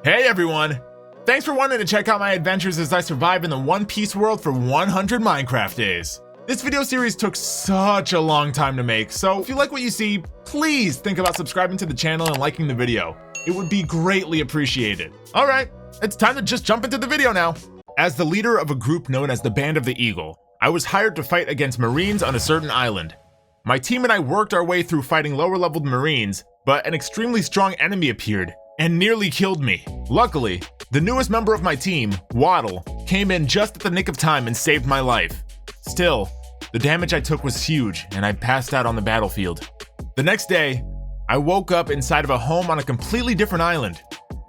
Hey everyone! Thanks for wanting to check out my adventures as I survive in the One Piece world for 100 Minecraft days. This video series took such a long time to make, so if you like what you see, please think about subscribing to the channel and liking the video. It would be greatly appreciated. Alright, it's time to just jump into the video now. As the leader of a group known as the Band of the Eagle, I was hired to fight against Marines on a certain island. My team and I worked our way through fighting lower leveled Marines, but an extremely strong enemy appeared and nearly killed me. Luckily, the newest member of my team, Waddle, came in just at the nick of time and saved my life. Still, the damage I took was huge and I passed out on the battlefield. The next day, I woke up inside of a home on a completely different island.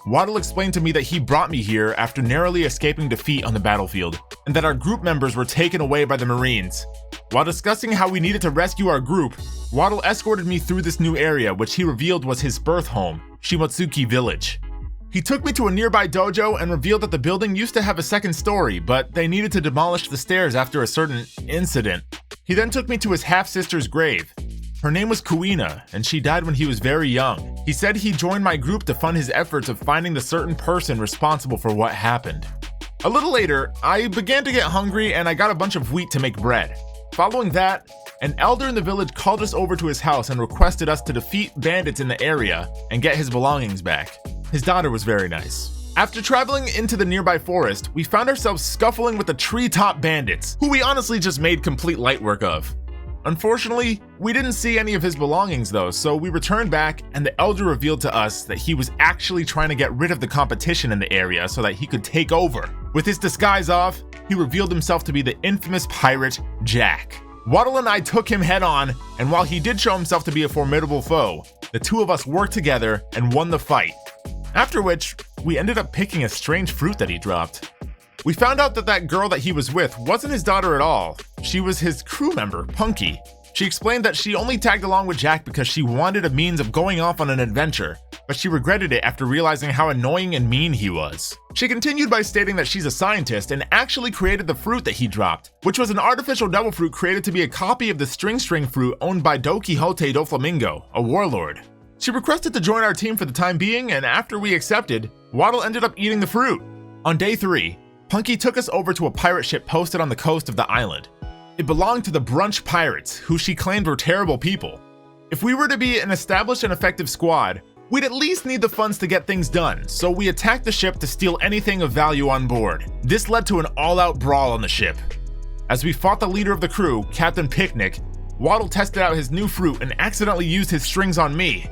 Waddle explained to me that he brought me here after narrowly escaping defeat on the battlefield, and that our group members were taken away by the Marines. While discussing how we needed to rescue our group, Waddle escorted me through this new area, which he revealed was his birth home, Shimotsuki Village. He took me to a nearby dojo and revealed that the building used to have a second story, but they needed to demolish the stairs after a certain incident. He then took me to his half-sister's grave. Her name was Kuina, and she died when he was very young. He said he joined my group to fund his efforts of finding the certain person responsible for what happened. A little later, I began to get hungry and I got a bunch of wheat to make bread. Following that, an elder in the village called us over to his house and requested us to defeat bandits in the area and get his belongings back. His daughter was very nice. After traveling into the nearby forest, we found ourselves scuffling with the treetop bandits, who we honestly just made complete light work of. Unfortunately, we didn't see any of his belongings though, so we returned back and the elder revealed to us that he was actually trying to get rid of the competition in the area so that he could take over. With his disguise off, he revealed himself to be the infamous pirate, Jack. Waddle and I took him head on, and while he did show himself to be a formidable foe, the two of us worked together and won the fight. After which, we ended up picking a strange fruit that he dropped. We found out that that girl that he was with wasn't his daughter at all. She was his crew member, Punky. She explained that she only tagged along with Jack because she wanted a means of going off on an adventure, but she regretted it after realizing how annoying and mean he was. She continued by stating that she's a scientist and actually created the fruit that he dropped, which was an artificial devil fruit created to be a copy of the string fruit owned by Don Quixote do Flamingo, a warlord. She requested to join our team for the time being, and after we accepted, Waddle ended up eating the fruit. On day 3, Punky took us over to a pirate ship posted on the coast of the island. It belonged to the Brunch Pirates, who she claimed were terrible people. If we were to be an established and effective squad, we'd at least need the funds to get things done, so we attacked the ship to steal anything of value on board. This led to an all-out brawl on the ship. As we fought the leader of the crew, Captain Picnic, Waddle tested out his new fruit and accidentally used his strings on me.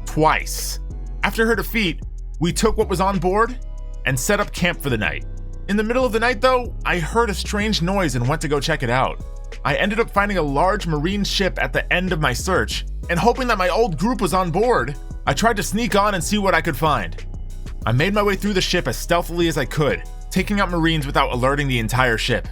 Twice. After her defeat, we took what was on board and set up camp for the night. In the middle of the night though, I heard a strange noise and went to go check it out. I ended up finding a large marine ship at the end of my search, and hoping that my old group was on board, I tried to sneak on and see what I could find. I made my way through the ship as stealthily as I could, taking out Marines without alerting the entire ship.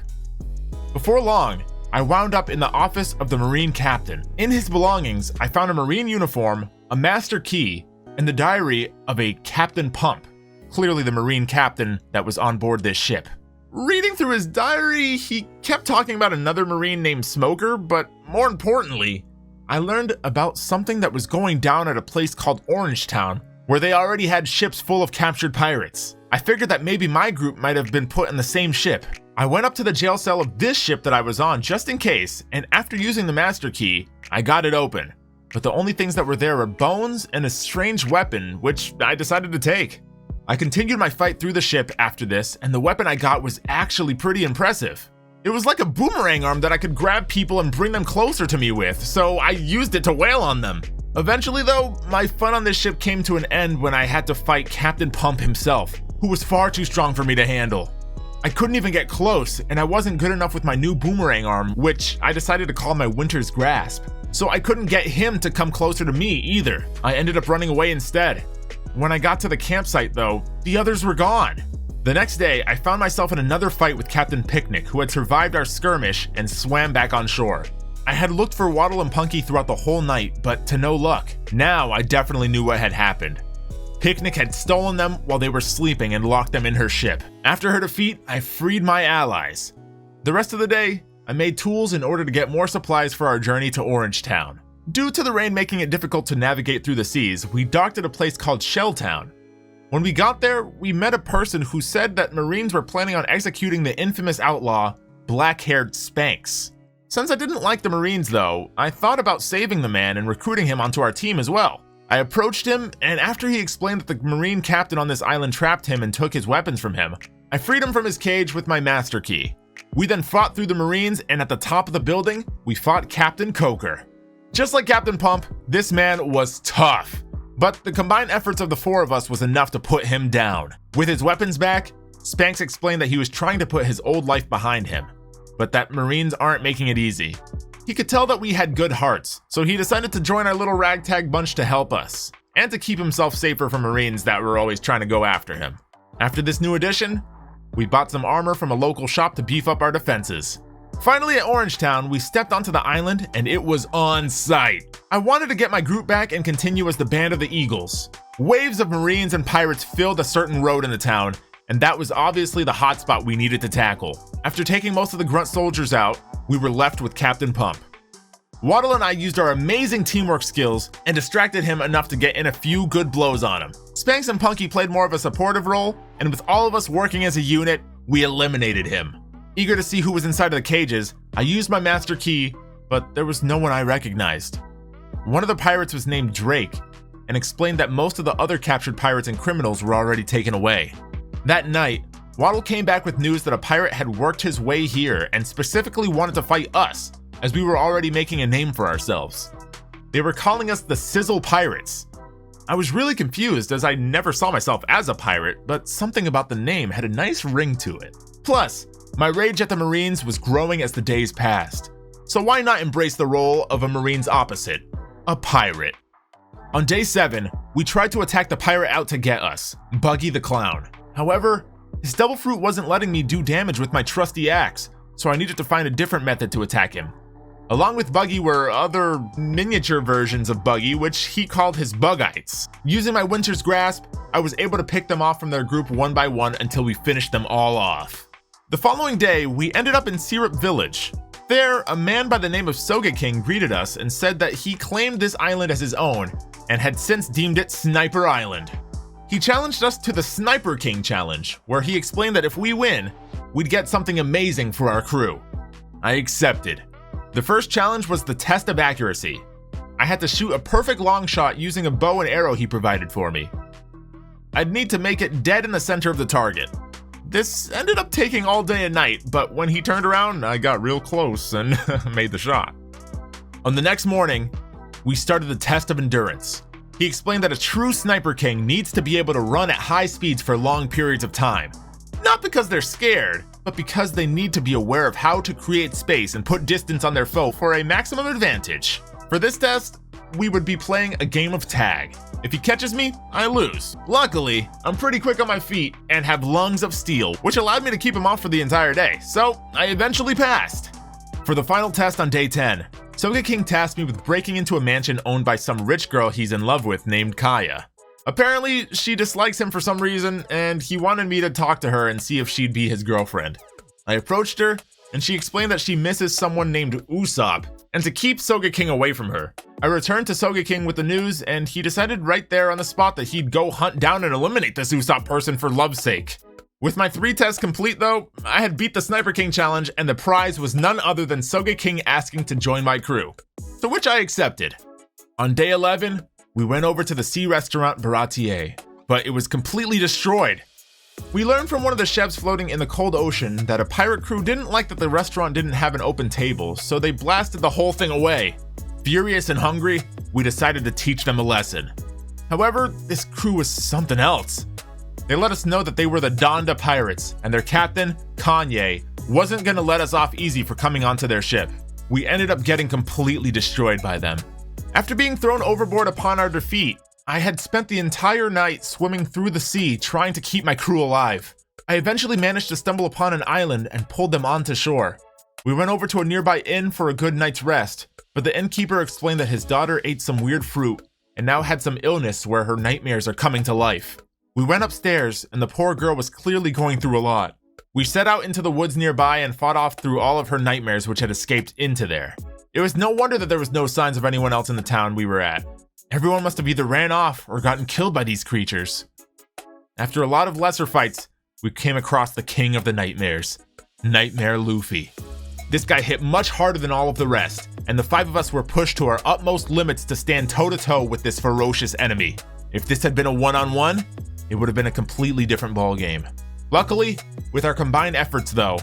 Before long, I wound up in the office of the Marine captain. In his belongings, I found a Marine uniform, a master key, and the diary of a Captain Pump, clearly the Marine captain that was on board this ship. Reading through his diary, he kept talking about another Marine named Smoker, but more importantly, I learned about something that was going down at a place called Orangetown, where they already had ships full of captured pirates. I figured that maybe my group might have been put in the same ship. I went up to the jail cell of this ship that I was on just in case, and after using the master key, I got it open. But the only things that were there were bones and a strange weapon, which I decided to take. I continued my fight through the ship after this, and the weapon I got was actually pretty impressive. It was like a boomerang arm that I could grab people and bring them closer to me with, so I used it to wail on them. Eventually though, my fun on this ship came to an end when I had to fight Captain Pump himself, who was far too strong for me to handle. I couldn't even get close, and I wasn't good enough with my new boomerang arm, which I decided to call my Winter's Grasp, so I couldn't get him to come closer to me either. I ended up running away instead. When I got to the campsite though, the others were gone. The next day, I found myself in another fight with Captain Picnic, who had survived our skirmish and swam back on shore. I had looked for Waddle and Punky throughout the whole night, but to no luck. Now I definitely knew what had happened. Picnic had stolen them while they were sleeping and locked them in her ship. After her defeat, I freed my allies. The rest of the day, I made tools in order to get more supplies for our journey to Orangetown. Due to the rain making it difficult to navigate through the seas, we docked at a place called Shelltown. When we got there, we met a person who said that Marines were planning on executing the infamous outlaw, black-haired Spanx. Since I didn't like the Marines though, I thought about saving the man and recruiting him onto our team as well. I approached him, and after he explained that the Marine captain on this island trapped him and took his weapons from him, I freed him from his cage with my master key. We then fought through the Marines, and at the top of the building, we fought Captain Coker. Just like Captain Pump, this man was tough. But the combined efforts of the four of us was enough to put him down. With his weapons back, Spanx explained that he was trying to put his old life behind him, but that Marines aren't making it easy. He could tell that we had good hearts, so he decided to join our little ragtag bunch to help us, and to keep himself safer from Marines that were always trying to go after him. After this new addition, we bought some armor from a local shop to beef up our defenses. Finally at Orangetown, we stepped onto the island and it was on sight. I wanted to get my group back and continue as the Band of the Eagles. Waves of Marines and pirates filled a certain road in the town, and that was obviously the hotspot we needed to tackle. After taking most of the grunt soldiers out, we were left with Captain Pump. Waddle and I used our amazing teamwork skills and distracted him enough to get in a few good blows on him. Spanx and Punky played more of a supportive role, and with all of us working as a unit, we eliminated him. Eager to see who was inside of the cages, I used my master key, but there was no one I recognized. One of the pirates was named Drake, and explained that most of the other captured pirates and criminals were already taken away. That night, Waddle came back with news that a pirate had worked his way here and specifically wanted to fight us, as we were already making a name for ourselves. They were calling us the Sizzle Pirates. I was really confused as I never saw myself as a pirate, but something about the name had a nice ring to it. Plus, my rage at the Marines was growing as the days passed, so why not embrace the role of a Marine's opposite, a pirate? On day 7, we tried to attack the pirate out to get us, Buggy the Clown. However, his devil fruit wasn't letting me do damage with my trusty axe, so I needed to find a different method to attack him. Along with Buggy were other miniature versions of Buggy, which he called his Bugites. Using my Winter's Grasp, I was able to pick them off from their group one by one until we finished them all off. The following day, we ended up in Syrup Village. There, a man by the name of Sogeking greeted us and said that he claimed this island as his own and had since deemed it Sniper Island. He challenged us to the Sniper King Challenge, where he explained that if we win, we'd get something amazing for our crew. I accepted. The first challenge was the test of accuracy. I had to shoot a perfect long shot using a bow and arrow he provided for me. I'd need to make it dead in the center of the target. This ended up taking all day and night, but when he turned around, I got real close and made the shot. On the next morning, we started the test of endurance. He explained that a true Sniper King needs to be able to run at high speeds for long periods of time. Not because they're scared, but because they need to be aware of how to create space and put distance on their foe for a maximum advantage. For this test, we would be playing a game of tag. If he catches me, I lose. Luckily, I'm pretty quick on my feet and have lungs of steel, which allowed me to keep him off for the entire day, so I eventually passed. For the final test on day 10, Sogeking tasked me with breaking into a mansion owned by some rich girl he's in love with named Kaya. Apparently, she dislikes him for some reason, and he wanted me to talk to her and see if she'd be his girlfriend. I approached her, and she explained that she misses someone named Usopp, and to keep Sogeking away from her. I returned to Sogeking with the news, and he decided right there on the spot that he'd go hunt down and eliminate this Usopp person for love's sake. With my 3 tests complete though, I had beat the Sniper King challenge, and the prize was none other than Sogeking asking to join my crew, to which I accepted. On day 11, we went over to the sea restaurant Baratier, but it was completely destroyed. We learned from one of the chefs floating in the cold ocean that a pirate crew didn't like that the restaurant didn't have an open table, so they blasted the whole thing away. Furious and hungry, we decided to teach them a lesson. However, this crew was something else. They let us know that they were the Donda Pirates, and their captain, Kanye, wasn't gonna let us off easy for coming onto their ship. We ended up getting completely destroyed by them. After being thrown overboard upon our defeat, I had spent the entire night swimming through the sea trying to keep my crew alive. I eventually managed to stumble upon an island and pulled them onto shore. We went over to a nearby inn for a good night's rest, but the innkeeper explained that his daughter ate some weird fruit and now had some illness where her nightmares are coming to life. We went upstairs and the poor girl was clearly going through a lot. We set out into the woods nearby and fought off through all of her nightmares which had escaped into there. It was no wonder that there was no signs of anyone else in the town we were at. Everyone must have either ran off or gotten killed by these creatures. After a lot of lesser fights, we came across the king of the nightmares, Nightmare Luffy. This guy hit much harder than all of the rest, and the 5 of us were pushed to our utmost limits to stand toe-to-toe with this ferocious enemy. If this had been a one-on-one, it would have been a completely different ballgame. Luckily, with our combined efforts though,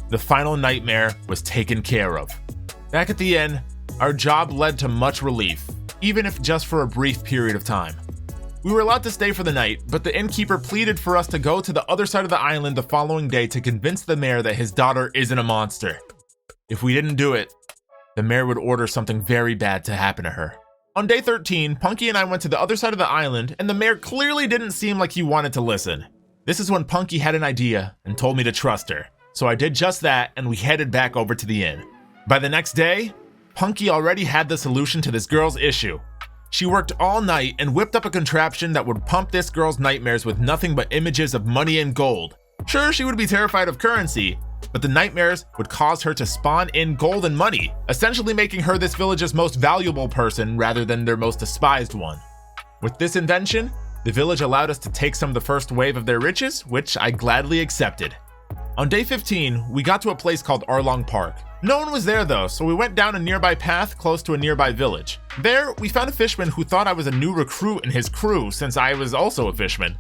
the final nightmare was taken care of. Back at the inn, our job led to much relief, even if just for a brief period of time. We were allowed to stay for the night, but the innkeeper pleaded for us to go to the other side of the island the following day to convince the mayor that his daughter isn't a monster. If we didn't do it, the mayor would order something very bad to happen to her. On day 13, Punky and I went to the other side of the island, and the mayor clearly didn't seem like he wanted to listen. This is when Punky had an idea and told me to trust her, so I did just that and we headed back over to the inn. By the next day, Punky already had the solution to this girl's issue. She worked all night and whipped up a contraption that would pump this girl's nightmares with nothing but images of money and gold. Sure, she would be terrified of currency, but the nightmares would cause her to spawn in gold and money, essentially making her this village's most valuable person rather than their most despised one. With this invention, the village allowed us to take some of the first wave of their riches, which I gladly accepted. On day 15, we got to a place called Arlong Park. No one was there though, so we went down a nearby path close to a nearby village. There, we found a fisherman who thought I was a new recruit in his crew since I was also a fisherman.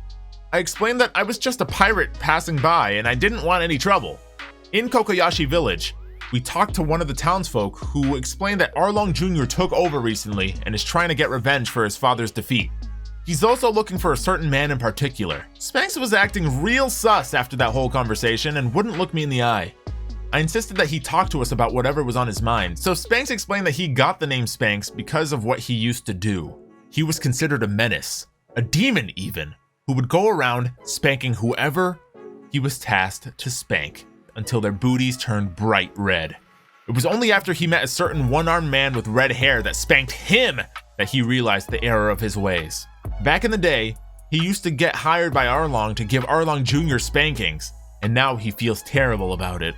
I explained that I was just a pirate passing by and I didn't want any trouble. In Kokoyashi village, we talked to one of the townsfolk who explained that Arlong Jr. took over recently and is trying to get revenge for his father's defeat. He's also looking for a certain man in particular. Spanx was acting real sus after that whole conversation and wouldn't look me in the eye. I insisted that he talk to us about whatever was on his mind, so Spanx explained that he got the name Spanx because of what he used to do. He was considered a menace, a demon even, who would go around spanking whoever he was tasked to spank until their booties turned bright red. It was only after he met a certain one-armed man with red hair that spanked him that he realized the error of his ways. Back in the day, he used to get hired by Arlong to give Arlong Jr. spankings, and now he feels terrible about it.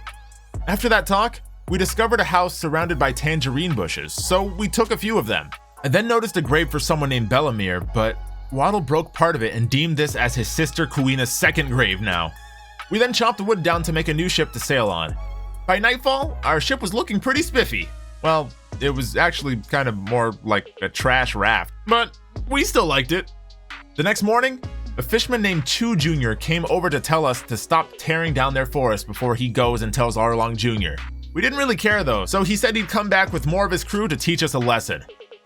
After that talk, we discovered a house surrounded by tangerine bushes, so we took a few of them. I then noticed a grave for someone named Bellamere, but Waddle broke part of it and deemed this as his sister Kuina's second grave now. We then chopped the wood down to make a new ship to sail on. By nightfall, our ship was looking pretty spiffy. Well, it was actually kind of more like a trash raft, but we still liked it. The next morning, a fisherman named Chu Jr. came over to tell us to stop tearing down their forest before he goes and tells Arlong Jr. We didn't really care though, so he said he'd come back with more of his crew to teach us a lesson.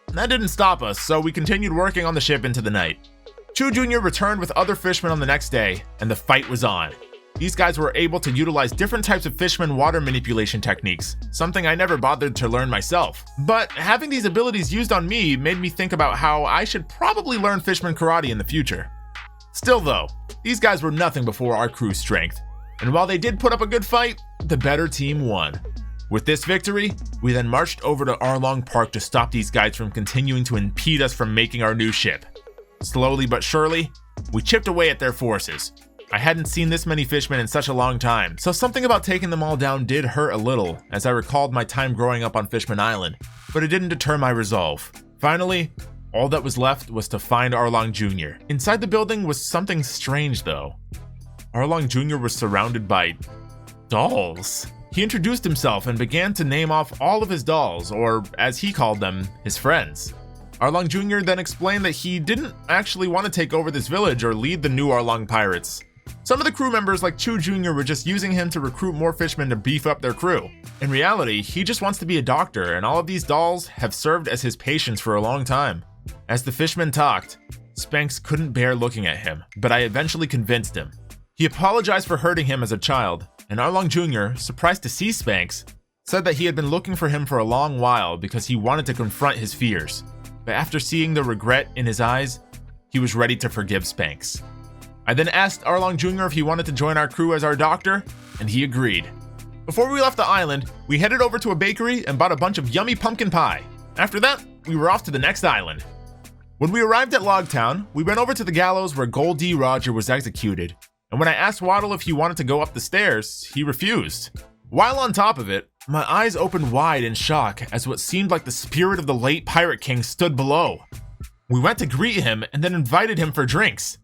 That didn't stop us, so we continued working on the ship into the night. Chu Jr. returned with other fishermen on the next day, and the fight was on. These guys were able to utilize different types of fisherman water manipulation techniques, something I never bothered to learn myself. But having these abilities used on me made me think about how I should probably learn fisherman karate in the future. Still though, these guys were nothing before our crew's strength, and while they did put up a good fight, the better team won. With this victory, we then marched over to Arlong Park to stop these guys from continuing to impede us from making our new ship. Slowly but surely, we chipped away at their forces. I hadn't seen this many fishmen in such a long time, so something about taking them all down did hurt a little as I recalled my time growing up on Fishman Island, but it didn't deter my resolve. Finally, all that was left was to find Arlong Jr. Inside the building was something strange though. Arlong Jr. was surrounded by dolls. He introduced himself and began to name off all of his dolls, or as he called them, his friends. Arlong Jr. then explained that he didn't actually want to take over this village or lead the new Arlong pirates. Some of the crew members like Chu Jr. were just using him to recruit more fishermen to beef up their crew. In reality, he just wants to be a doctor, and all of these dolls have served as his patients for a long time. As the fishermen talked, Spanx couldn't bear looking at him, but I eventually convinced him. He apologized for hurting him as a child, and Arlong Jr., surprised to see Spanx, said that he had been looking for him for a long while because he wanted to confront his fears. But after seeing the regret in his eyes, he was ready to forgive Spanx. I then asked Arlong Jr. if he wanted to join our crew as our doctor, and he agreed. Before we left the island, we headed over to a bakery and bought a bunch of yummy pumpkin pie. After that, we were off to the next island. When we arrived at Loguetown, we went over to the gallows where Gold D. Roger was executed, and when I asked Waddle if he wanted to go up the stairs, he refused. While on top of it, my eyes opened wide in shock as what seemed like the spirit of the late Pirate King stood below. We went to greet him and then invited him for drinks.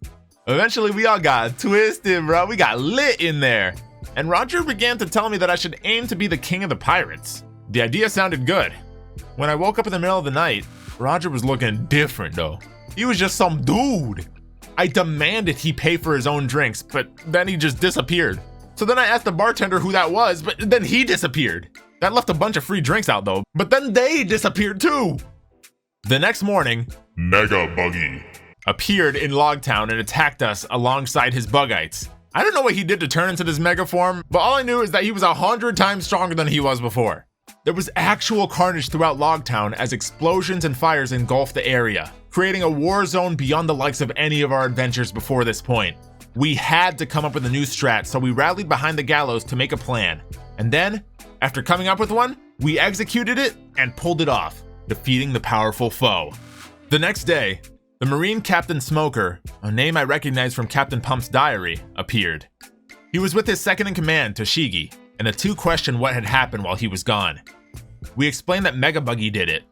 Eventually, we all got twisted, bro. We got lit in there. And Roger began to tell me that I should aim to be the king of the pirates. The idea sounded good. When I woke up in the middle of the night, Roger was looking different though. He was just some dude. I demanded he pay for his own drinks, but then he just disappeared. So then I asked the bartender who that was, but then he disappeared. That left a bunch of free drinks out though, but then they disappeared too. The next morning, Mega Buggy appeared in Loguetown and attacked us alongside his bugites. I don't know what he did to turn into this mega form, but all I knew is that he was 100 times stronger than he was before. There was actual carnage throughout Loguetown as explosions and fires engulfed the area, creating a war zone beyond the likes of any of our adventures before this point. We had to come up with a new strat, so we rallied behind the gallows to make a plan. And then, after coming up with one, we executed it and pulled it off, defeating the powerful foe. The next day, the Marine Captain Smoker, a name I recognized from Captain Pump's diary, appeared. He was with his second in command, Toshigi, and the two questioned what had happened while he was gone. We explained that Mega Buggy did it.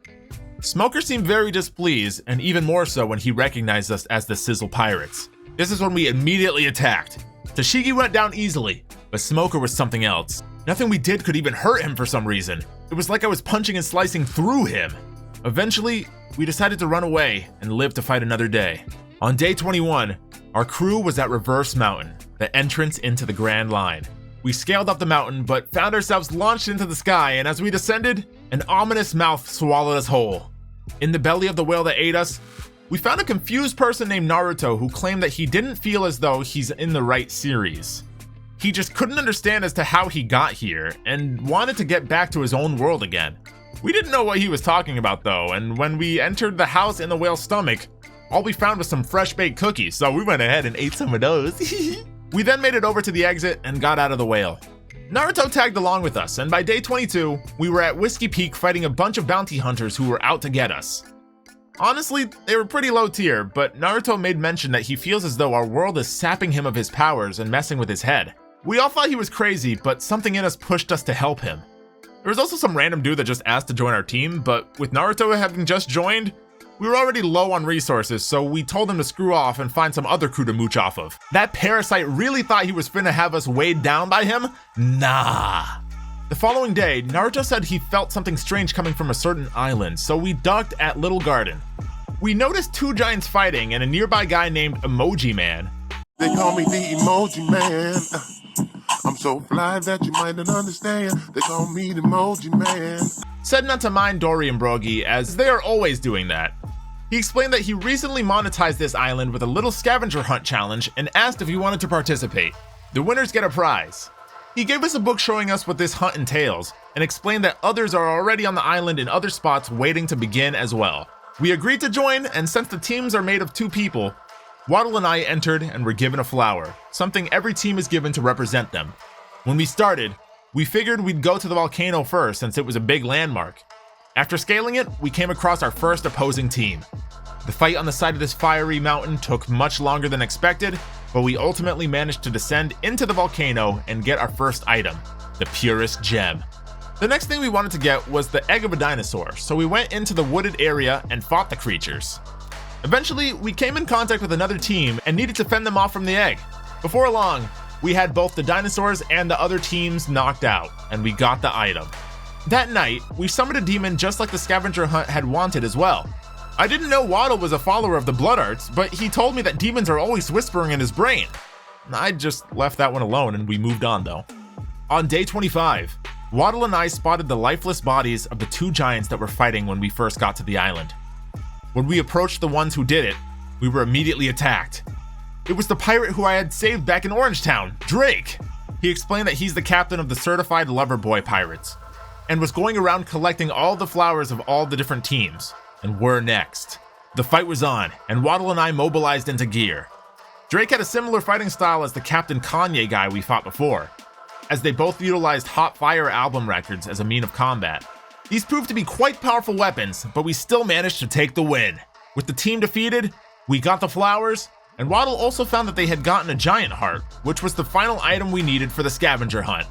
Smoker seemed very displeased, and even more so when he recognized us as the Sizzle Pirates. This is when we immediately attacked. Toshigi went down easily, but Smoker was something else. Nothing we did could even hurt him for some reason. It was like I was punching and slicing through him. Eventually, we decided to run away and live to fight another day. On day 21, our crew was at Reverse Mountain, the entrance into the Grand Line. We scaled up the mountain, but found ourselves launched into the sky, and as we descended, an ominous mouth swallowed us whole. In the belly of the whale that ate us, we found a confused person named Naruto who claimed that he didn't feel as though he's in the right series. He just couldn't understand as to how he got here, and wanted to get back to his own world again. We didn't know what he was talking about though, and when we entered the house in the whale's stomach, all we found was some fresh baked cookies, so we went ahead and ate some of those. We then made it over to the exit and got out of the whale. Naruto tagged along with us, and by day 22, we were at Whiskey Peak fighting a bunch of bounty hunters who were out to get us. Honestly, they were pretty low tier, but Naruto made mention that he feels as though our world is sapping him of his powers and messing with his head. We all thought he was crazy, but something in us pushed us to help him. There was also some random dude that just asked to join our team, but with Naruto having just joined, we were already low on resources, so we told him to screw off and find some other crew to mooch off of. That parasite really thought he was finna have us weighed down by him? Nah. The following day, Naruto said he felt something strange coming from a certain island, so we docked at Little Garden. We noticed two giants fighting and a nearby guy named Emoji Man. They call me the Emoji Man. I'm so fly that you might not understand. They call me the Emoji Man. Said not to mind Dory and Brogy, as they are always doing that. He explained that he recently monetized this island with a little scavenger hunt challenge and asked if we wanted to participate. The winners get a prize. He gave us a book showing us what this hunt entails, and explained that others are already on the island in other spots waiting to begin as well. We agreed to join, and since the teams are made of 2 people, Waddle and I entered and were given a flower, something every team is given to represent them. When we started, we figured we'd go to the volcano first since it was a big landmark. After scaling it, we came across our first opposing team. The fight on the side of this fiery mountain took much longer than expected, but we ultimately managed to descend into the volcano and get our first item, the purest gem. The next thing we wanted to get was the egg of a dinosaur, so we went into the wooded area and fought the creatures. Eventually, we came in contact with another team and needed to fend them off from the egg. Before long, we had both the dinosaurs and the other teams knocked out, and we got the item. That night, we summoned a demon just like the scavenger hunt had wanted as well. I didn't know Waddle was a follower of the blood arts, but he told me that demons are always whispering in his brain. I just left that one alone and we moved on though. On day 25, Waddle and I spotted the lifeless bodies of the 2 giants that were fighting when we first got to the island. When we approached the ones who did it, we were immediately attacked. It was the pirate who I had saved back in Orangetown, Drake. He explained that he's the captain of the certified lover boy pirates, and was going around collecting all the flowers of all the different teams, and we're next. The fight was on, and Waddle and I mobilized into gear. Drake had a similar fighting style as the Captain Kanye guy we fought before, as they both utilized Hot Fire album records as a mean of combat. These proved to be quite powerful weapons, but we still managed to take the win. With the team defeated, we got the flowers, and Waddle also found that they had gotten a giant heart, which was the final item we needed for the scavenger hunt.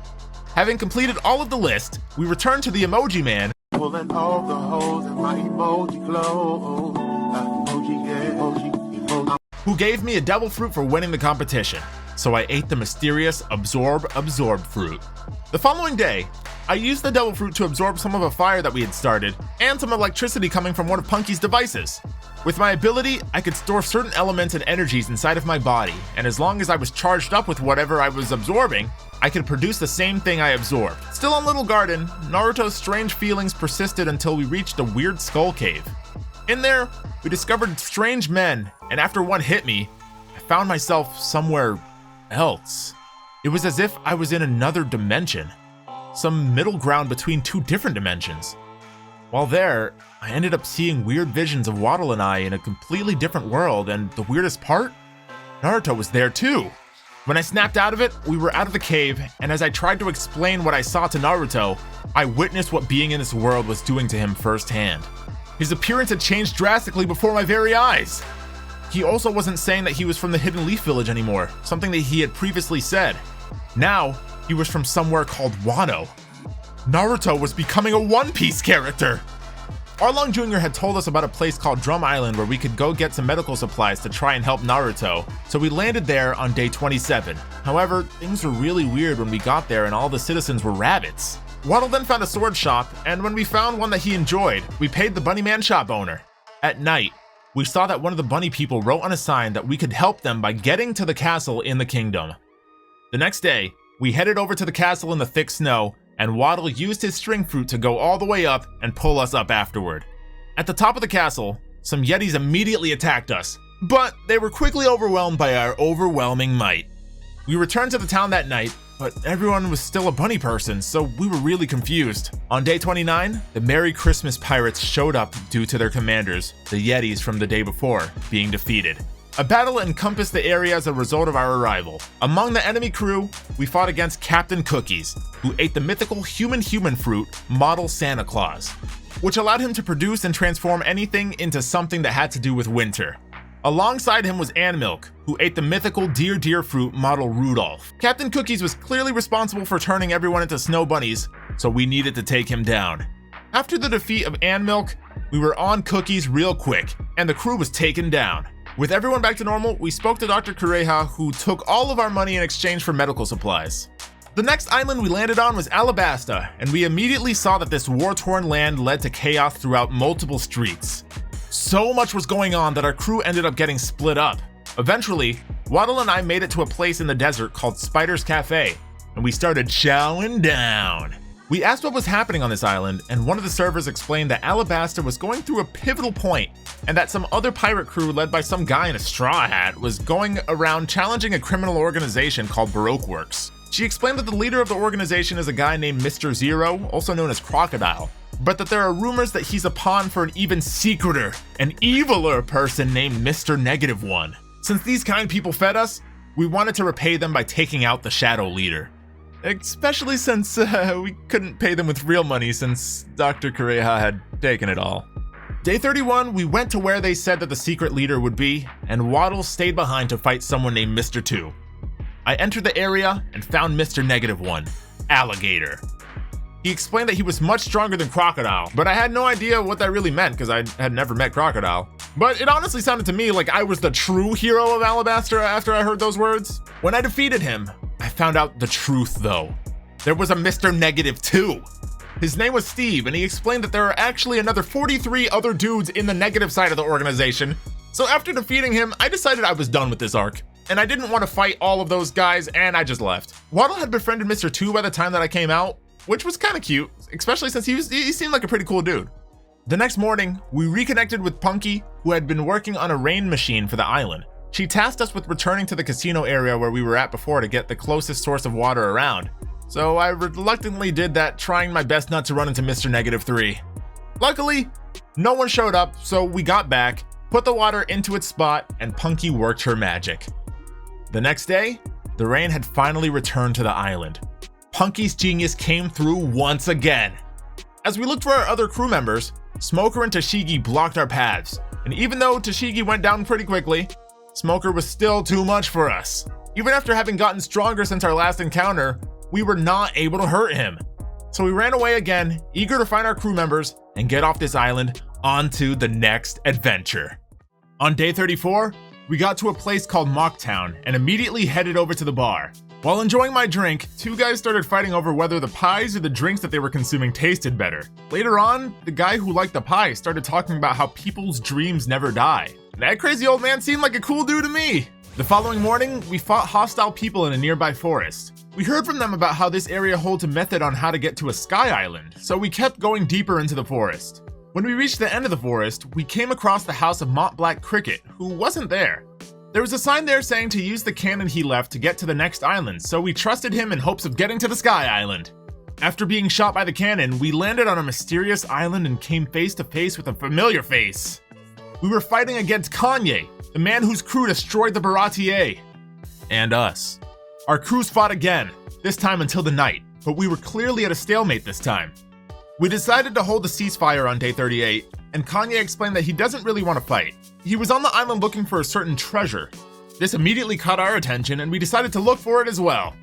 Having completed all of the list, we returned to the Emoji Man. Pulling all the holes in my emoji clothes. Emoji, yeah, emoji, emoji. who gave me a devil fruit for winning the competition. So I ate the mysterious absorb fruit. The following day, I used the devil fruit to absorb some of a fire that we had started and some electricity coming from one of Punky's devices. With my ability, I could store certain elements and energies inside of my body, and as long as I was charged up with whatever I was absorbing, I could produce the same thing I absorbed. Still on Little Garden, Naruto's strange feelings persisted until we reached a weird skull cave. In there, we discovered strange men, and after one hit me, I found myself somewhere else. It was as if I was in another dimension, some middle ground between two different dimensions. While there, I ended up seeing weird visions of Waddle and I in a completely different world, and the weirdest part? Naruto was there too. When I snapped out of it, we were out of the cave, and as I tried to explain what I saw to Naruto, I witnessed what being in this world was doing to him firsthand. His appearance had changed drastically before my very eyes. He also wasn't saying that he was from the Hidden Leaf Village anymore, something that he had previously said. Now, he was from somewhere called Wano. Naruto was becoming a One Piece character! Arlong Jr. had told us about a place called Drum Island where we could go get some medical supplies to try and help Naruto, so we landed there on day 27. However, things were really weird when we got there and all the citizens were rabbits. Waddle then found a sword shop, and when we found one that he enjoyed, we paid the Bunny Man shop owner. At night, we saw that one of the bunny people wrote on a sign that we could help them by getting to the castle in the kingdom. The next day, we headed over to the castle in the thick snow, and Waddle used his string fruit to go all the way up and pull us up afterward. At the top of the castle, some Yetis immediately attacked us, but they were quickly overwhelmed by our overwhelming might. We returned to the town that night, but everyone was still a bunny person, so we were really confused. On day 29, the Merry Christmas Pirates showed up due to their commanders, the Yetis from the day before, being defeated. A battle encompassed the area as a result of our arrival. Among the enemy crew, we fought against Captain Cookies, who ate the mythical human fruit, Model Santa Claus, which allowed him to produce and transform anything into something that had to do with winter. Alongside him was Ann Milk, who ate the mythical Deer fruit, Model Rudolph. Captain Cookies was clearly responsible for turning everyone into snow bunnies, so we needed to take him down. After the defeat of Ann Milk, we were on Cookies real quick, and the crew was taken down. With everyone back to normal, we spoke to Dr. Kureha, who took all of our money in exchange for medical supplies. The next island we landed on was Alabasta, and we immediately saw that this war-torn land led to chaos throughout multiple streets. So much was going on that our crew ended up getting split up. Eventually, Waddle and I made it to a place in the desert called Spider's Cafe, and we started chowing down. We asked what was happening on this island, and one of the servers explained that Alabasta was going through a pivotal point, and that some other pirate crew led by some guy in a straw hat was going around challenging a criminal organization called Baroque Works. She explained that the leader of the organization is a guy named Mr. Zero, also known as Crocodile, but that there are rumors that he's a pawn for an even secreter, an eviler person named Mr. Negative One. Since these kind people fed us, we wanted to repay them by taking out the Shadow Leader. Especially since we couldn't pay them with real money since Dr. Kureha had taken it all. Day 31, we went to where they said that the secret leader would be, and Waddle stayed behind to fight someone named Mr. 2. I entered the area and found Mr. Negative One, Alligator. He explained that he was much stronger than Crocodile, but I had no idea what that really meant because I had never met Crocodile. But it honestly sounded to me like I was the true hero of Alabasta after I heard those words. When I defeated him, I found out the truth though. There was a Mr. Negative 2. His name was Steve, and he explained that there are actually another 43 other dudes in the negative side of the organization. So after defeating him, I decided I was done with this arc, and I didn't want to fight all of those guys, and I just left. Waddle had befriended Mr. 2 by the time that I came out, which was kind of cute, especially since he seemed like a pretty cool dude. The next morning, we reconnected with Punky, who had been working on a rain machine for the island. She tasked us with returning to the casino area where we were at before to get the closest source of water around. So I reluctantly did that, trying my best not to run into Mr. Negative 3. Luckily, no one showed up, so we got back, put the water into its spot, and Punky worked her magic. The next day, the rain had finally returned to the island. Punky's genius came through once again. As we looked for our other crew members, Smoker and Tashigi blocked our paths, and even though Tashigi went down pretty quickly, Smoker was still too much for us. Even after having gotten stronger since our last encounter, we were not able to hurt him. So we ran away again, eager to find our crew members and get off this island onto the next adventure. On day 34, We got to a place called Mocktown and immediately headed over to the bar. While enjoying my drink, two guys started fighting over whether the pies or the drinks that they were consuming tasted better. Later on, the guy who liked the pie started talking about how people's dreams never die. That crazy old man seemed like a cool dude to me. The following morning, we fought hostile people in a nearby forest. We heard from them about how this area holds a method on how to get to a sky island, so we kept going deeper into the forest. When we reached the end of the forest, we came across the house of Mont Black Cricket, who wasn't there. There was a sign there saying to use the cannon he left to get to the next island, so we trusted him in hopes of getting to the Sky Island. After being shot by the cannon, we landed on a mysterious island and came face to face with a familiar face. We were fighting against Kanye, the man whose crew destroyed the Baratier. And us. Our crews fought again, this time until the night, but we were clearly at a stalemate this time. We decided to hold a ceasefire on day 38, and Kanye explained that he doesn't really want to fight. He was on the island looking for a certain treasure. This immediately caught our attention and we decided to look for it as well.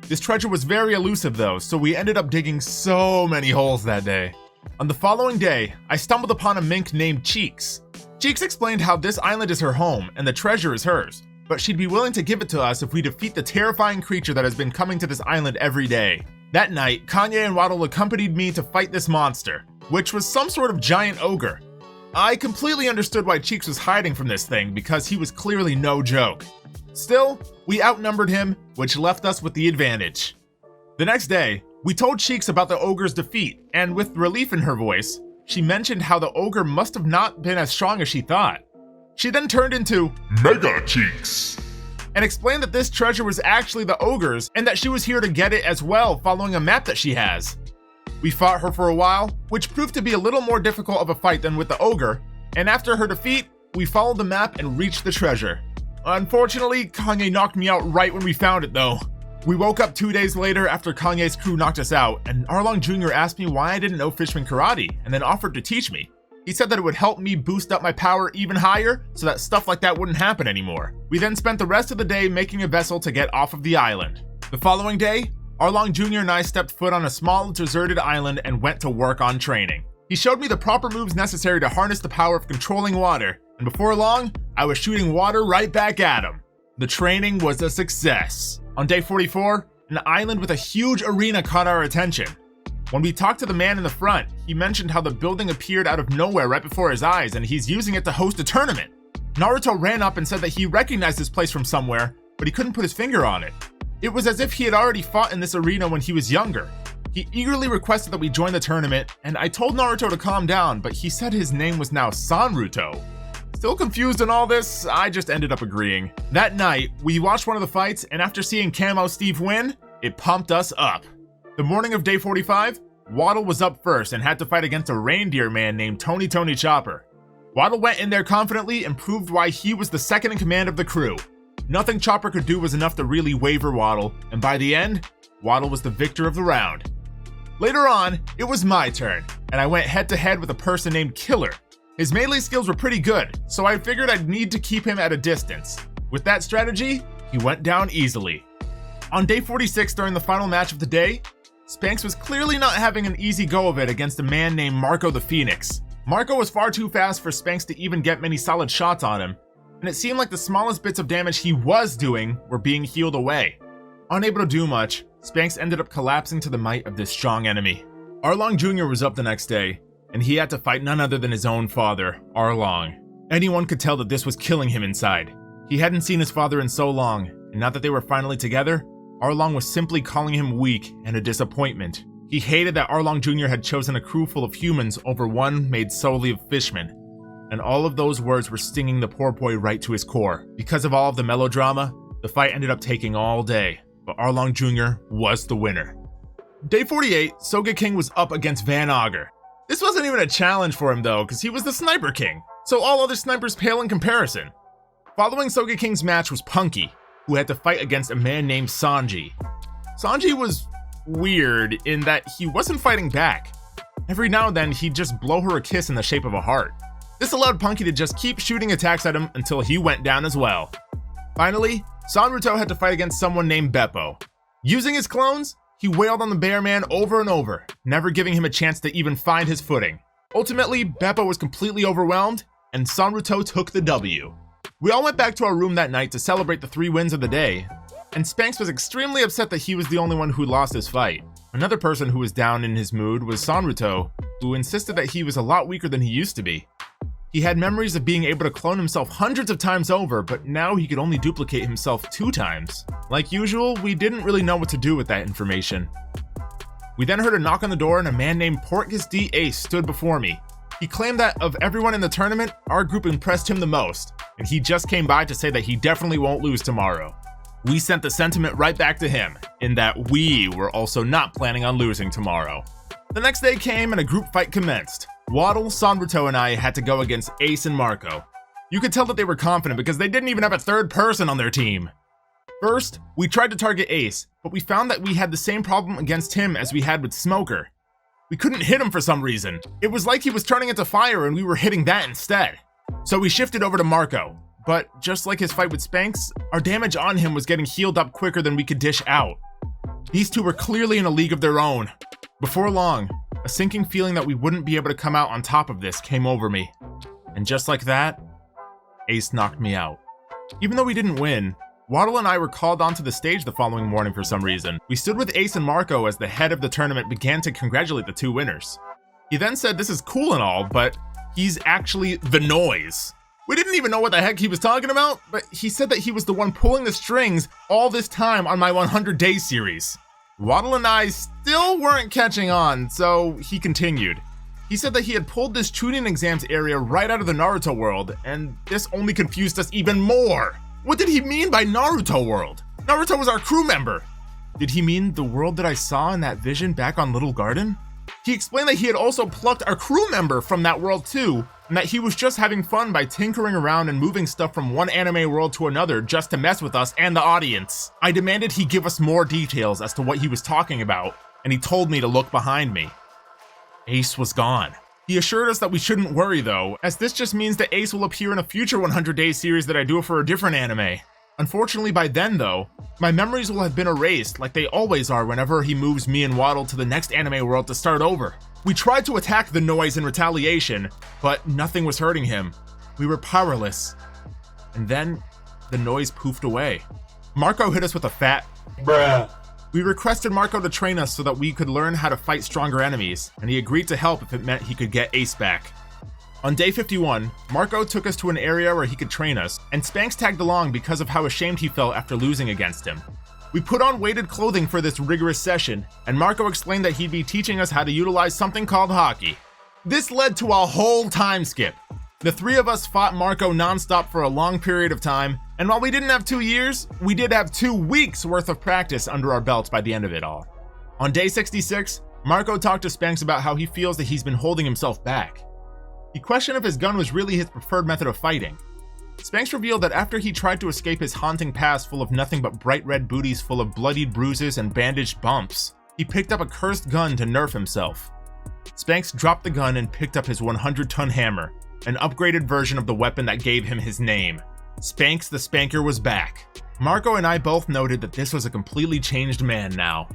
This treasure was very elusive though, so we ended up digging so many holes that day. On the following day, I stumbled upon a mink named Cheeks. Cheeks explained how this island is her home and the treasure is hers, but she'd be willing to give it to us if we defeat the terrifying creature that has been coming to this island every day. That night, Kanye and Waddle accompanied me to fight this monster, which was some sort of giant ogre. I completely understood why Cheeks was hiding from this thing because he was clearly no joke. Still, we outnumbered him, which left us with the advantage. The next day, we told Cheeks about the ogre's defeat, and with relief in her voice, she mentioned how the ogre must have not been as strong as she thought. She then turned into Mega Cheeks and explained that this treasure was actually the ogre's and that she was here to get it as well, following a map that she has. We fought her for a while, which proved to be a little more difficult of a fight than with the ogre, and after her defeat, we followed the map and reached the treasure. Unfortunately, Kanye knocked me out right when we found it though. We woke up 2 days later after Kanye's crew knocked us out, and Arlong Jr. asked me why I didn't know Fishman Karate, and then offered to teach me. He said that it would help me boost up my power even higher, so that stuff like that wouldn't happen anymore. We then spent the rest of the day making a vessel to get off of the island. The following day, Arlong Jr. and I stepped foot on a small, deserted island and went to work on training. He showed me the proper moves necessary to harness the power of controlling water, and before long, I was shooting water right back at him. The training was a success. On day 44, an island with a huge arena caught our attention. When we talked to the man in the front, he mentioned how the building appeared out of nowhere right before his eyes and he's using it to host a tournament. Naruto ran up and said that he recognized this place from somewhere, but he couldn't put his finger on it. It was as if he had already fought in this arena when he was younger. He eagerly requested that we join the tournament, and I told Naruto to calm down, but he said his name was now Sanruto. Still confused in all this, I just ended up agreeing. That night, we watched one of the fights, and after seeing Camo Steve win, it pumped us up. The morning of day 45, Waddle was up first and had to fight against a reindeer man named Tony Chopper. Waddle went in there confidently and proved why he was the second in command of the crew. Nothing Chopper could do was enough to really waver Waddle, and by the end, Waddle was the victor of the round. Later on, it was my turn, and I went head to head with a person named Killer. His melee skills were pretty good, so I figured I'd need to keep him at a distance. With that strategy, he went down easily. On day 46 during the final match of the day, Spanx was clearly not having an easy go of it against a man named Marco the Phoenix. Marco was far too fast for Spanx to even get many solid shots on him, and it seemed like the smallest bits of damage he was doing were being healed away. Unable to do much, Spanx ended up collapsing to the might of this strong enemy. Arlong Jr. was up the next day, and he had to fight none other than his own father, Arlong. Anyone could tell that this was killing him inside. He hadn't seen his father in so long, and now that they were finally together, Arlong was simply calling him weak and a disappointment. He hated that Arlong Jr. had chosen a crew full of humans over one made solely of fishmen. And all of those words were stinging the poor boy right to his core. Because of all of the melodrama, the fight ended up taking all day, but Arlong Jr. was the winner. Day 48, Sogeking was up against Van Auger. This wasn't even a challenge for him though, because he was the Sniper King, so all other snipers pale in comparison. Following Sogeking's match was Punky, who had to fight against a man named Sanji. Sanji was weird in that he wasn't fighting back. Every now and then, he'd just blow her a kiss in the shape of a heart. This allowed Punky to just keep shooting attacks at him until he went down as well. Finally, Sanruto had to fight against someone named Beppo. Using his clones, he wailed on the bear man over and over, never giving him a chance to even find his footing. Ultimately, Beppo was completely overwhelmed, and Sanruto took the W. We all went back to our room that night to celebrate the 3 wins of the day, and Spanx was extremely upset that he was the only one who lost his fight. Another person who was down in his mood was Sanruto, who insisted that he was a lot weaker than he used to be. He had memories of being able to clone himself hundreds of times over, but now he could only duplicate himself 2 times. Like usual, we didn't really know what to do with that information. We then heard a knock on the door and a man named Portgas D. Ace stood before me. He claimed that of everyone in the tournament, our group impressed him the most, and he just came by to say that he definitely won't lose tomorrow. We sent the sentiment right back to him, in that we were also not planning on losing tomorrow. The next day came and a group fight commenced. Waddle, Sanruto, and I had to go against Ace and Marco. You could tell that they were confident because they didn't even have a third person on their team. First, we tried to target Ace, but we found that we had the same problem against him as we had with Smoker. We couldn't hit him for some reason. It was like he was turning into fire and we were hitting that instead. So we shifted over to Marco, but just like his fight with Spanx, our damage on him was getting healed up quicker than we could dish out. These two were clearly in a league of their own. Before long, a sinking feeling that we wouldn't be able to come out on top of this came over me. And just like that, Ace knocked me out. Even though we didn't win, Waddle and I were called onto the stage the following morning for some reason. We stood with Ace and Marco as the head of the tournament began to congratulate the 2 winners. He then said this is cool and all, but he's actually the noise. We didn't even know what the heck he was talking about, but he said that he was the one pulling the strings all this time on my 100 Days series. Waddle and I still weren't catching on, so he continued. He said that he had pulled this Chunin exams area right out of the Naruto world, and this only confused us even more. What did he mean by Naruto world? Naruto was our crew member. Did he mean the world that I saw in that vision back on Little Garden? He explained that he had also plucked our crew member from that world too, and that he was just having fun by tinkering around and moving stuff from one anime world to another just to mess with us and the audience. I demanded he give us more details as to what he was talking about, and he told me to look behind me. Ace was gone. He assured us that we shouldn't worry though, as this just means that Ace will appear in a future 100 Days series that I do for a different anime. Unfortunately by then though, my memories will have been erased like they always are whenever he moves me and Waddle to the next anime world to start over. We tried to attack the noise in retaliation, but nothing was hurting him. We were powerless. And then, the noise poofed away. Marco hit us with a fat bruh. We requested Marco to train us so that we could learn how to fight stronger enemies, and he agreed to help if it meant he could get Ace back. On day 51, Marco took us to an area where he could train us, and Spanx tagged along because of how ashamed he felt after losing against him. We put on weighted clothing for this rigorous session, and Marco explained that he'd be teaching us how to utilize something called hockey. This led to a whole time skip. The 3 of us fought Marco nonstop for a long period of time, and while we didn't have 2 years, we did have 2 weeks worth of practice under our belts by the end of it all. On day 66, Marco talked to Spanx about how he feels that he's been holding himself back. He questioned if his gun was really his preferred method of fighting. Spanx revealed that after he tried to escape his haunting past full of nothing but bright red booties full of bloodied bruises and bandaged bumps, he picked up a cursed gun to nerf himself. Spanx dropped the gun and picked up his 100-ton hammer, an upgraded version of the weapon that gave him his name. Spanx the Spanker was back. Marco and I both noted that this was a completely changed man now.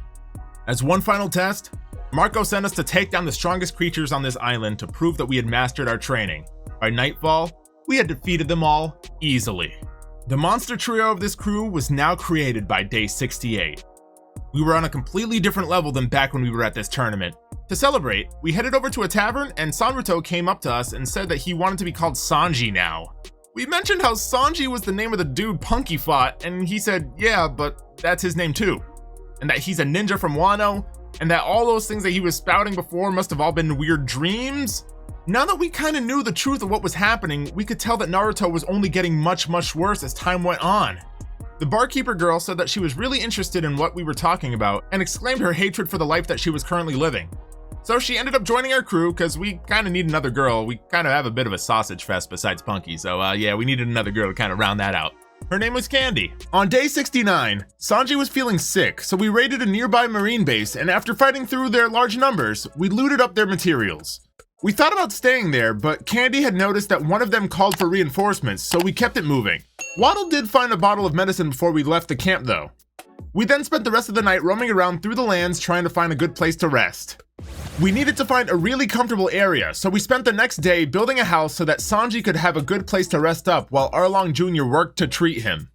As one final test, Marco sent us to take down the strongest creatures on this island to prove that we had mastered our training. By nightfall, we had defeated them all easily. The monster trio of this crew was now created by day 68. We were on a completely different level than back when we were at this tournament. To celebrate, we headed over to a tavern and Sanruto came up to us and said that he wanted to be called Sanji now. We mentioned how Sanji was the name of the dude Punky fought, and he said, yeah, but that's his name too. And that he's a ninja from Wano, and that all those things that he was spouting before must have all been weird dreams. Now that we kinda knew the truth of what was happening, we could tell that Naruto was only getting much worse as time went on. The barkeeper girl said that she was really interested in what we were talking about and exclaimed her hatred for the life that she was currently living. So she ended up joining our crew because we kind of need another girl. We kind of have a bit of a sausage fest besides Punky, so yeah, we needed another girl to kind of round that out. Her name was Candy. On day 69, Sanji was feeling sick, so we raided a nearby marine base, and after fighting through their large numbers, we looted up their materials. We thought about staying there, but Candy had noticed that one of them called for reinforcements, so we kept it moving. Waddle did find a bottle of medicine before we left the camp though. We then spent the rest of the night roaming around through the lands trying to find a good place to rest. We needed to find a really comfortable area, so we spent the next day building a house so that Sanji could have a good place to rest up while Arlong Jr. worked to treat him.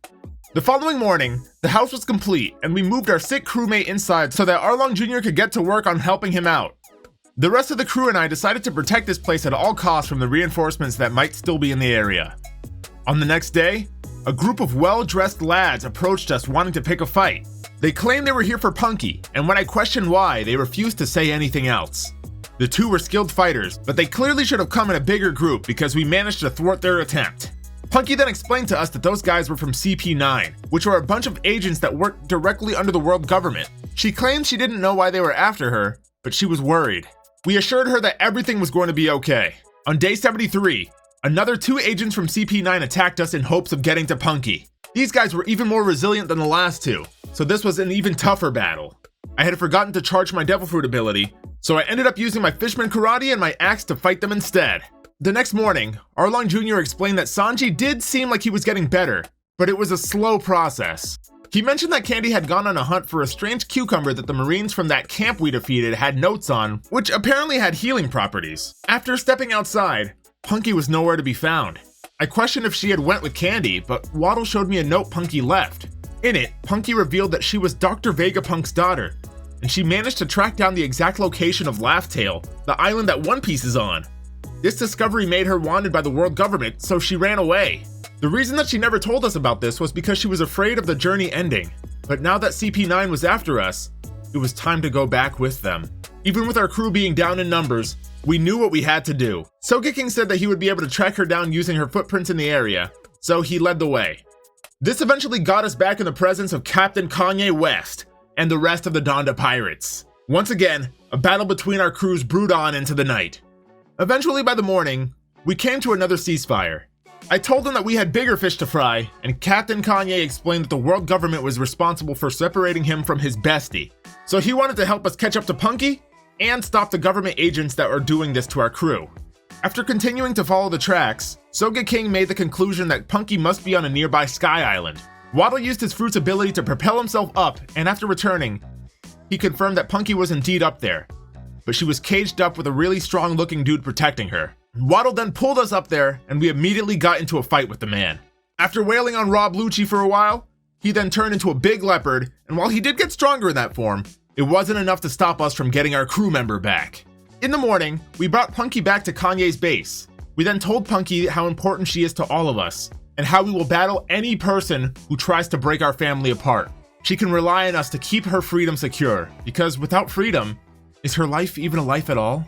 The following morning, the house was complete and we moved our sick crewmate inside so that Arlong Jr. could get to work on helping him out. The rest of the crew and I decided to protect this place at all costs from the reinforcements that might still be in the area. On the next day, a group of well-dressed lads approached us wanting to pick a fight. They claimed they were here for Punky, and when I questioned why, they refused to say anything else. The two were skilled fighters, but they clearly should have come in a bigger group because we managed to thwart their attempt. Punky then explained to us that those guys were from CP9, which are a bunch of agents that work directly under the world government. She claimed she didn't know why they were after her, but she was worried. We assured her that everything was going to be okay. On day 73, another 2 agents from CP9 attacked us in hopes of getting to Punky. These guys were even more resilient than the last 2, so this was an even tougher battle. I had forgotten to charge my Devil Fruit ability, so I ended up using my Fishman Karate and my axe to fight them instead. The next morning, Arlong Jr. explained that Sanji did seem like he was getting better, but it was a slow process. He mentioned that Candy had gone on a hunt for a strange cucumber that the Marines from that camp we defeated had notes on, which apparently had healing properties. After stepping outside, Punky was nowhere to be found. I questioned if she had went with Candy, but Waddle showed me a note Punky left. In it, Punky revealed that she was Dr. Vegapunk's daughter, and she managed to track down the exact location of Laugh-Tale, the island that One Piece is on. This discovery made her wanted by the world government, so she ran away. The reason that she never told us about this was because she was afraid of the journey ending. But now that CP9 was after us, it was time to go back with them. Even with our crew being down in numbers, we knew what we had to do. Sogeking said that he would be able to track her down using her footprints in the area, so he led the way. This eventually got us back in the presence of Captain Kanye West and the rest of the Donda pirates. Once again, a battle between our crews brewed on into the night. Eventually by the morning, we came to another ceasefire. I told them that we had bigger fish to fry, and Captain Kanye explained that the world government was responsible for separating him from his bestie. So he wanted to help us catch up to Punky and stop the government agents that are doing this to our crew. After continuing to follow the tracks, Sogeking made the conclusion that Punky must be on a nearby sky island. Waddle used his fruit's ability to propel himself up, and after returning, he confirmed that Punky was indeed up there, but she was caged up with a really strong looking dude protecting her. Waddle then pulled us up there, and we immediately got into a fight with the man. After wailing on Rob Lucci for a while, he then turned into a big leopard, and while he did get stronger in that form, it wasn't enough to stop us from getting our crew member back. In the morning, we brought Punky back to Kanye's base. We then told Punky how important she is to all of us, and how we will battle any person who tries to break our family apart. She can rely on us to keep her freedom secure, because without freedom, is her life even a life at all?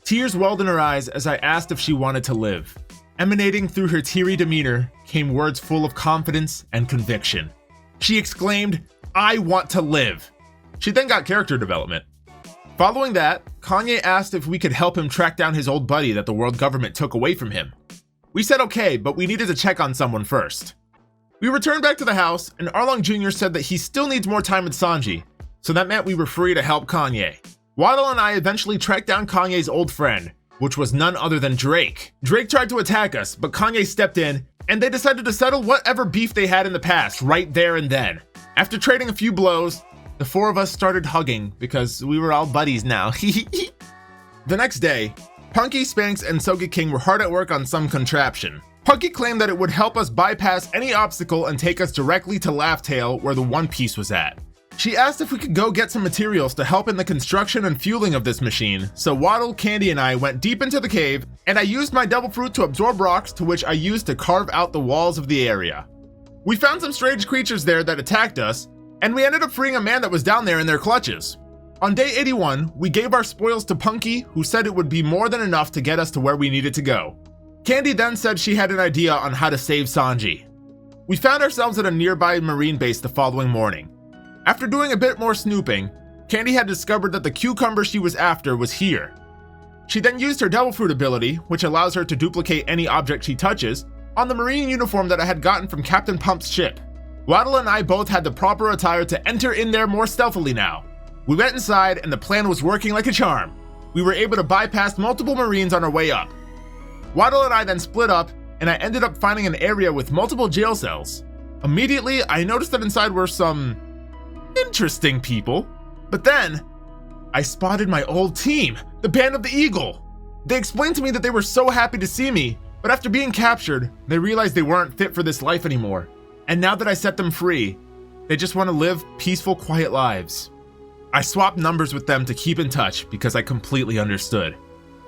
Tears welled in her eyes as I asked if she wanted to live. Emanating through her teary demeanor came words full of confidence and conviction. She exclaimed, "I want to live." She then got character development. Following that, Kanye asked if we could help him track down his old buddy that the world government took away from him. We said okay, but we needed to check on someone first. We returned back to the house, and Arlong Jr. said that he still needs more time with Sanji, so that meant we were free to help Kanye. Waddle and I eventually tracked down Kanye's old friend, which was none other than Drake. Drake tried to attack us, but Kanye stepped in, and they decided to settle whatever beef they had in the past right there and then. After trading a few blows, the 4 of us started hugging because we were all buddies now. The next day, Punky, Spanx, and Sogeking were hard at work on some contraption. Punky claimed that it would help us bypass any obstacle and take us directly to Laugh-Tale where the One Piece was at. She asked if we could go get some materials to help in the construction and fueling of this machine, so Waddle, Candy, and I went deep into the cave, and I used my Devil Fruit to absorb rocks, to which I used to carve out the walls of the area. We found some strange creatures there that attacked us, and we ended up freeing a man that was down there in their clutches. On day 81, we gave our spoils to Punky, who said it would be more than enough to get us to where we needed to go. Candy then said she had an idea on how to save Sanji. We found ourselves at a nearby marine base the following morning. After doing a bit more snooping, Candy had discovered that the cucumber she was after was here. She then used her Devil Fruit ability, which allows her to duplicate any object she touches, on the marine uniform that I had gotten from Captain Pump's ship. Waddle and I both had the proper attire to enter in there more stealthily now. We went inside and the plan was working like a charm. We were able to bypass multiple marines on our way up. Waddle and I then split up, and I ended up finding an area with multiple jail cells. Immediately, I noticed that inside were some interesting people. But then, I spotted my old team, the Band of the Eagle. They explained to me that they were so happy to see me, but after being captured, they realized they weren't fit for this life anymore. And now that I set them free, they just want to live peaceful, quiet lives. I swapped numbers with them to keep in touch because I completely understood.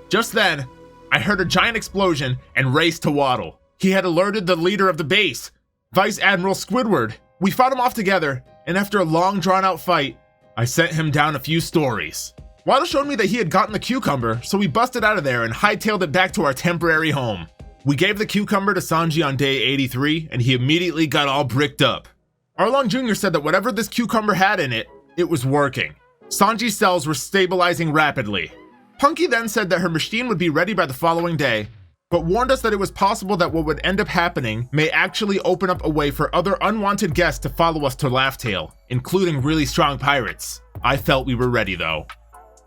Just then, I heard a giant explosion and raced to Waddle. He had alerted the leader of the base, Vice Admiral Squidward. We fought him off together, and after a long drawn-out fight, I sent him down a few stories. Waddle showed me that he had gotten the cucumber, so we busted out of there and hightailed it back to our temporary home. We gave the cucumber to Sanji on day 83, and he immediately got all bricked up. Arlong Jr. said that whatever this cucumber had in it, it was working. Sanji's cells were stabilizing rapidly. Punky then said that her machine would be ready by the following day, but warned us that it was possible that what would end up happening may actually open up a way for other unwanted guests to follow us to Laugh-Tale, including really strong pirates. I felt we were ready though.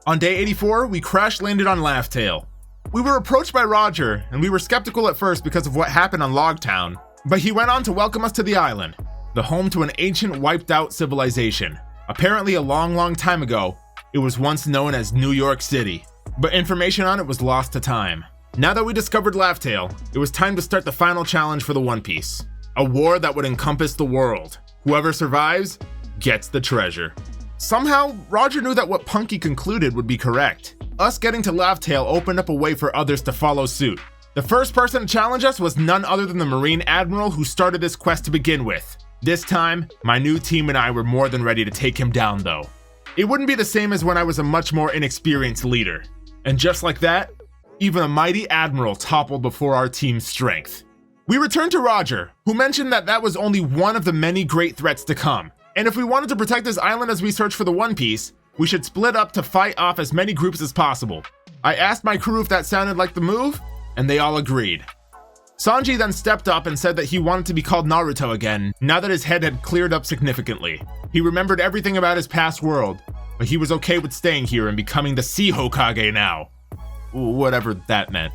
On day 84, we crash landed on Laugh-Tale. We were approached by Roger, and we were skeptical at first because of what happened on Loguetown, but he went on to welcome us to the island, the home to an ancient wiped out civilization. Apparently a long time ago, it was once known as New York City, but information on it was lost to time. Now that we discovered Laugh-Tale, it was time to start the final challenge for the One Piece. A war that would encompass the world. Whoever survives gets the treasure. Somehow, Roger knew that what Punky concluded would be correct. Us getting to Laugh-Tale opened up a way for others to follow suit. The first person to challenge us was none other than the Marine Admiral who started this quest to begin with. This time, my new team and I were more than ready to take him down though. It wouldn't be the same as when I was a much more inexperienced leader. And just like that, even a mighty admiral toppled before our team's strength. We returned to Roger, who mentioned that that was only one of the many great threats to come, and if we wanted to protect this island as we search for the One Piece, we should split up to fight off as many groups as possible. I asked my crew if that sounded like the move, and they all agreed. Sanji then stepped up and said that he wanted to be called Naruto again, now that his head had cleared up significantly. He remembered everything about his past world, but he was okay with staying here and becoming the Sea Hokage now. Whatever that meant.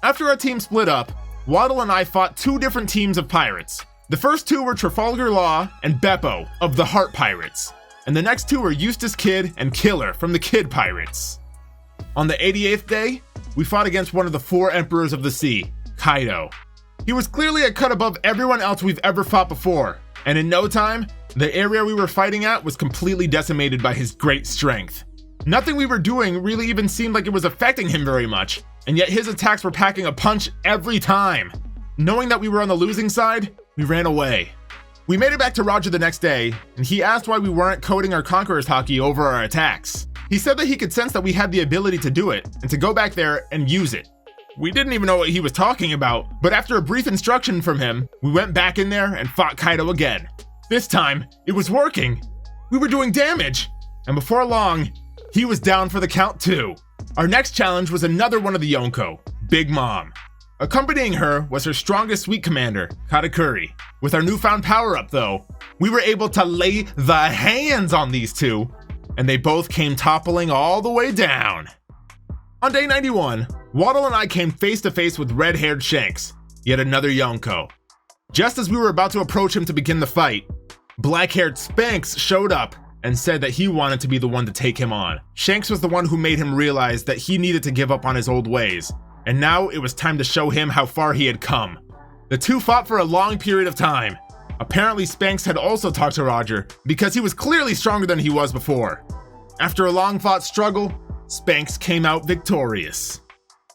After our team split up, Waddle and I fought two different teams of pirates. The first two were Trafalgar Law and Beppo of the Heart Pirates, and the next two were Eustace Kid and Killer from the Kid Pirates. On the 88th day, we fought against one of the four Emperors of the Sea, Kaido. He was clearly a cut above everyone else we've ever fought before, and in no time, the area we were fighting at was completely decimated by his great strength. Nothing we were doing really even seemed like it was affecting him very much, and yet his attacks were packing a punch every time. Knowing that we were on the losing side, we ran away. We made it back to Roger the next day, and he asked why we weren't coding our Conqueror's Haki over our attacks. He said that he could sense that we had the ability to do it, and to go back there and use it. We didn't even know what he was talking about, but after a brief instruction from him, we went back in there and fought Kaido again. This time, it was working. We were doing damage, and before long, he was down for the count too. Our next challenge was another one of the Yonko, Big Mom. Accompanying her was her strongest sweet commander, Katakuri. With our newfound power-up though, we were able to lay the hands on these two, and they both came toppling all the way down. On day 91, Waddle and I came face to face with red-haired Shanks, yet another Yonko. Just as we were about to approach him to begin the fight, black-haired Spanx showed up and said that he wanted to be the one to take him on. Shanks was the one who made him realize that he needed to give up on his old ways, and now it was time to show him how far he had come. The two fought for a long period of time. Apparently Spanx had also talked to Roger, because he was clearly stronger than he was before. After a long-fought struggle, Spanx came out victorious.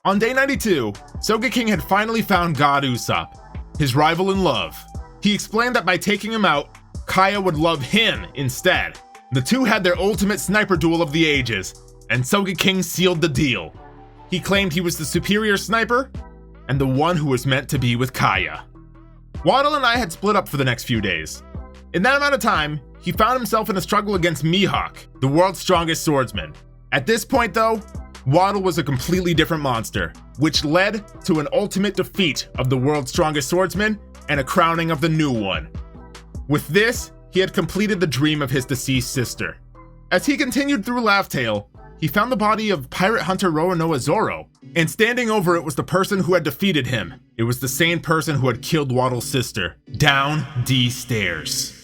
On day 92, Sogeking had finally found God Usopp, his rival in love. He explained that by taking him out, Kaya would love him instead. The two had their ultimate sniper duel of the ages, and Sogeking sealed the deal. He claimed he was the superior sniper, and the one who was meant to be with Kaya. Waddle and I had split up for the next few days. In that amount of time, he found himself in a struggle against Mihawk, the world's strongest swordsman. At this point though, Waddle was a completely different monster, which led to an ultimate defeat of the world's strongest swordsman and a crowning of the new one. With this, he had completed the dream of his deceased sister. As he continued through Laugh-Tale, he found the body of pirate hunter Roronoa Zoro, and standing over it was the person who had defeated him. It was the same person who had killed Waddle's sister. Down D stairs.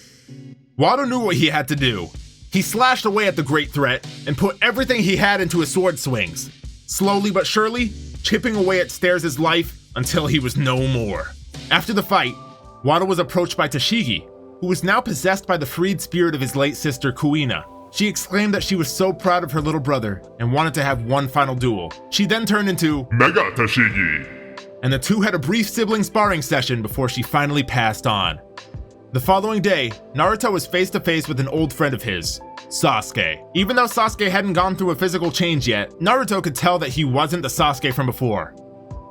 Waddle knew what he had to do. He slashed away at the great threat and put everything he had into his sword swings, slowly but surely chipping away at Stairs' life until he was no more. After the fight, Wado was approached by Tashigi, who was now possessed by the freed spirit of his late sister Kuina. She exclaimed that she was so proud of her little brother and wanted to have one final duel. She then turned into Mega Tashigi, and the two had a brief sibling sparring session before she finally passed on. The following day, Naruto was face to face with an old friend of his, Sasuke. Even though Sasuke hadn't gone through a physical change yet, Naruto could tell that he wasn't the Sasuke from before.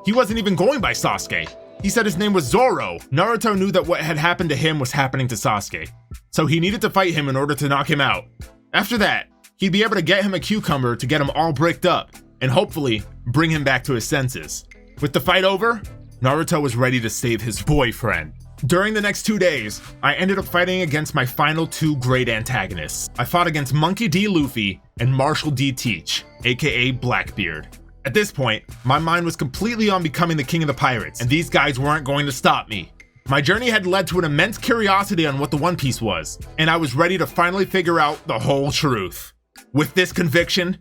He wasn't even going by Sasuke. He said his name was Zoro. Naruto knew that what had happened to him was happening to Sasuke, so he needed to fight him in order to knock him out. After that, he'd be able to get him a cucumber to get him all bricked up, and hopefully bring him back to his senses. With the fight over, Naruto was ready to save his boyfriend. During the next 2 days, I ended up fighting against my final two great antagonists. I fought against Monkey D. Luffy and Marshall D. Teach, aka Blackbeard. At this point, my mind was completely on becoming the king of the pirates, and these guys weren't going to stop me. My journey had led to an immense curiosity on what the One Piece was, and I was ready to finally figure out the whole truth. With this conviction,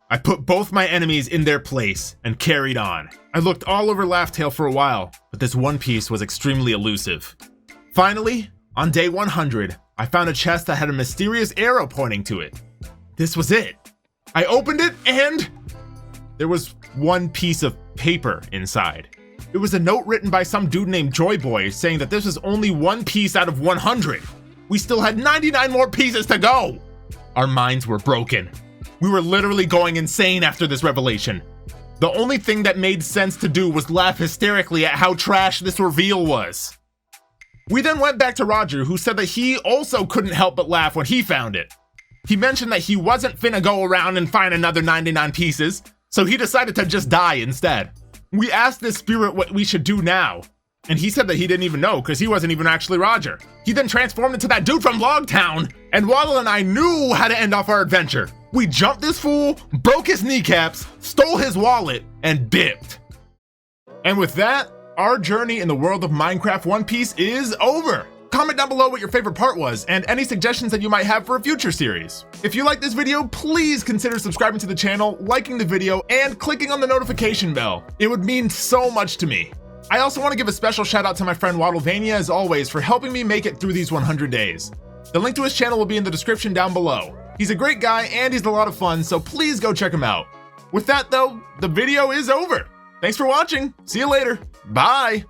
I put both my enemies in their place and carried on. I looked all over Laugh Tale for a while, but this One Piece was extremely elusive. Finally, on day 100, I found a chest that had a mysterious arrow pointing to it. This was it. I opened it and there was one piece of paper inside. It was a note written by some dude named Joy Boy saying that this was only one piece out of 100. We still had 99 more pieces to go. Our minds were broken. We were literally going insane after this revelation. The only thing that made sense to do was laugh hysterically at how trash this reveal was. We then went back to Roger, who said that he also couldn't help but laugh when he found it. He mentioned that he wasn't finna go around and find another 99 pieces, so he decided to just die instead. We asked this spirit what we should do now, and he said that he didn't even know because he wasn't even actually Roger. He then transformed into that dude from Loguetown, and Waddle and I knew how to end off our adventure. We jumped this fool, broke his kneecaps, stole his wallet, and dipped. And with that, our journey in the world of Minecraft One Piece is over. Comment down below what your favorite part was and any suggestions that you might have for a future series. If you like this video, please consider subscribing to the channel, liking the video, and clicking on the notification bell. It would mean so much to me. I also want to give a special shout out to my friend Waddlevania as always for helping me make it through these 100 days. The link to his channel will be in the description down below. He's a great guy and he's a lot of fun, so please go check him out. With that though, the video is over. Thanks for watching. See you later. Bye.